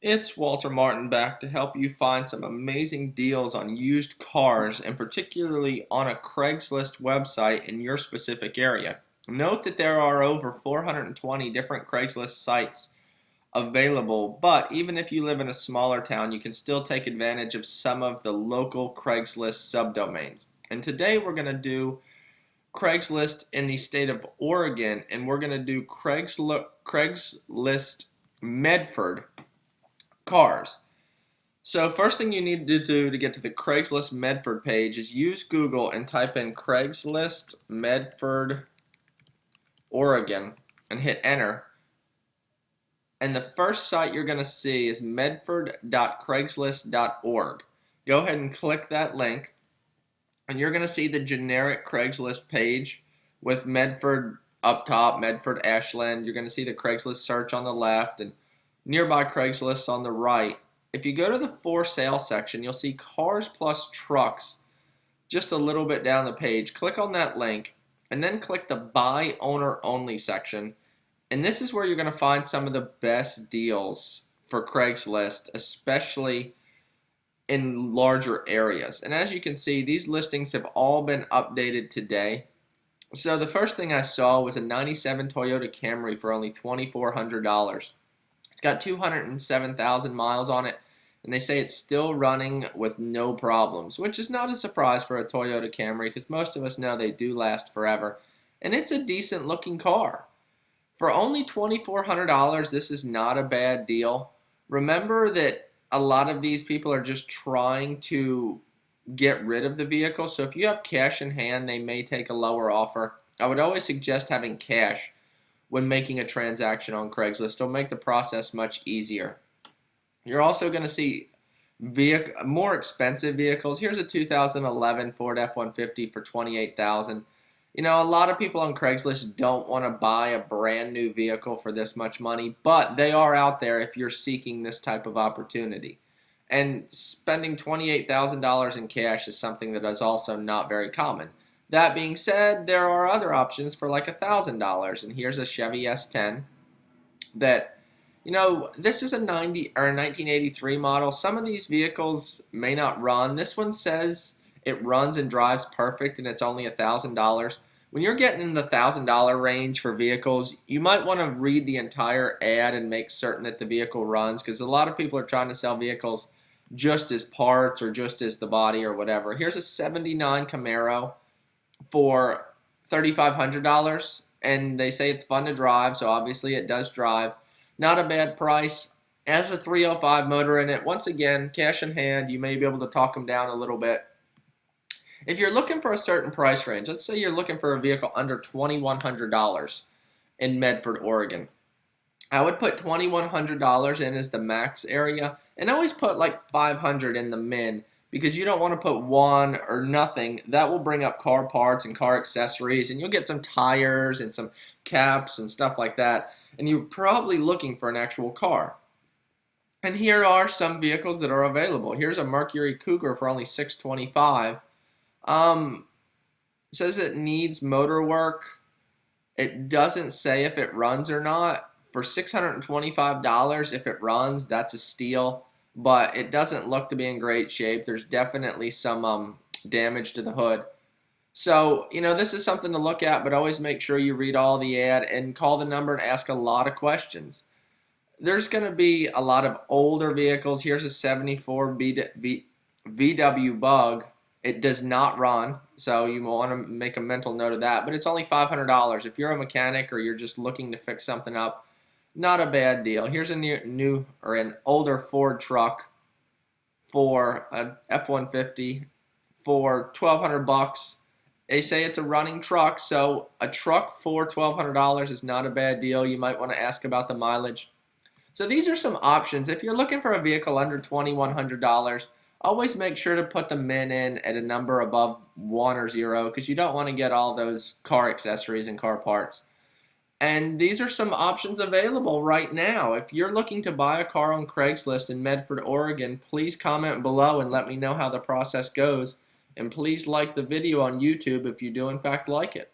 It's Walter Martin back to help you find some amazing deals on used cars and particularly on a Craigslist website in your specific area. Note that there are over 420 different Craigslist sites available, but even if you live in a smaller town, you can still take advantage of some of the local Craigslist subdomains. And today we're going to do Craigslist in the state of Oregon, and we're going to do Craigslist Medford cars. So first thing you need to do to get to the Craigslist Medford page is use Google and type in Craigslist Medford, Oregon and hit enter. And the first site you're going to see is medford.craigslist.org. Go ahead and click that link and you're going to see the generic Craigslist page with Medford up top, Medford Ashland. You're going to see the Craigslist search on the left and nearby Craigslist on the right. If you go to the for sale section, you'll see cars plus trucks just a little bit down the page. Click on that link and then click the buy owner only section. And this is where you're going to find some of the best deals for Craigslist, especially in larger areas. And as you can see, these listings have all been updated today. So the first thing I saw was a 97 Toyota Camry for only $2,400. It's got 207,000 miles on it, and they say it's still running with no problems, which is not a surprise for a Toyota Camry because most of us know they do last forever. And it's a decent looking car. For only $2,400, this is not a bad deal. Remember that a lot of these people are just trying to get rid of the vehicle, so if you have cash in hand, they may take a lower offer. I would always suggest having cash when making a transaction on Craigslist. It'll make the process much easier. You're also going to see more expensive vehicles. Here's a 2011 Ford F150 for $28,000. You know, a lot of people on Craigslist don't want to buy a brand new vehicle for this much money, but they are out there if you're seeking this type of opportunity. And spending $28,000 in cash is something that is also not very common. That being said, there are other options for like $1,000, and here's a Chevy S10 that, you know, this is a 1983 model. Some of these vehicles may not run. This one says it runs and drives perfect, and it's only $1,000. When you're getting in the $1,000 range for vehicles, you might want to read the entire ad and make certain that the vehicle runs, because a lot of people are trying to sell vehicles just as parts or just as the body or whatever. Here's a 79 Camaro for $3,500, and they say it's fun to drive, so obviously it does drive. Not a bad price. It has a 305 motor in it. Once again, cash in hand, you may be able to talk them down a little bit. If you're looking for a certain price range, let's say you're looking for a vehicle under $2,100 in Medford, Oregon, I would put $2,100 in as the max area, and always put like $500 in the min, because you don't want to put one or nothing. That will bring up car parts and car accessories, and you'll get some tires and some caps and stuff like that, and you're probably looking for an actual car. And here are some vehicles that are available. Here's a Mercury Cougar for only $625. It says it needs motor work. It doesn't say if it runs or not. For $625, if it runs, that's a steal, but it doesn't look to be in great shape. There's definitely some damage to the hood. So, you know, this is something to look at, but always make sure you read all the ad and call the number and ask a lot of questions. There's going to be a lot of older vehicles. Here's a 74 VW Bug. It does not run, so you want to make a mental note of that, but it's only $500. If you're a mechanic or you're just looking to fix something up, not a bad deal. Here's a new or an older Ford truck for an F150 for $1,200. They say it's a running truck, so a truck for $1,200 is not a bad deal. You might want to ask about the mileage. So these are some options. If you're looking for a vehicle under $2,100, always make sure to put the min in at a number above 1 or 0, because you don't want to get all those car accessories and car parts. And these are some options available right now. If you're looking to buy a car on Craigslist in Medford, Oregon, please comment below and let me know how the process goes. And please like the video on YouTube if you do in fact like it.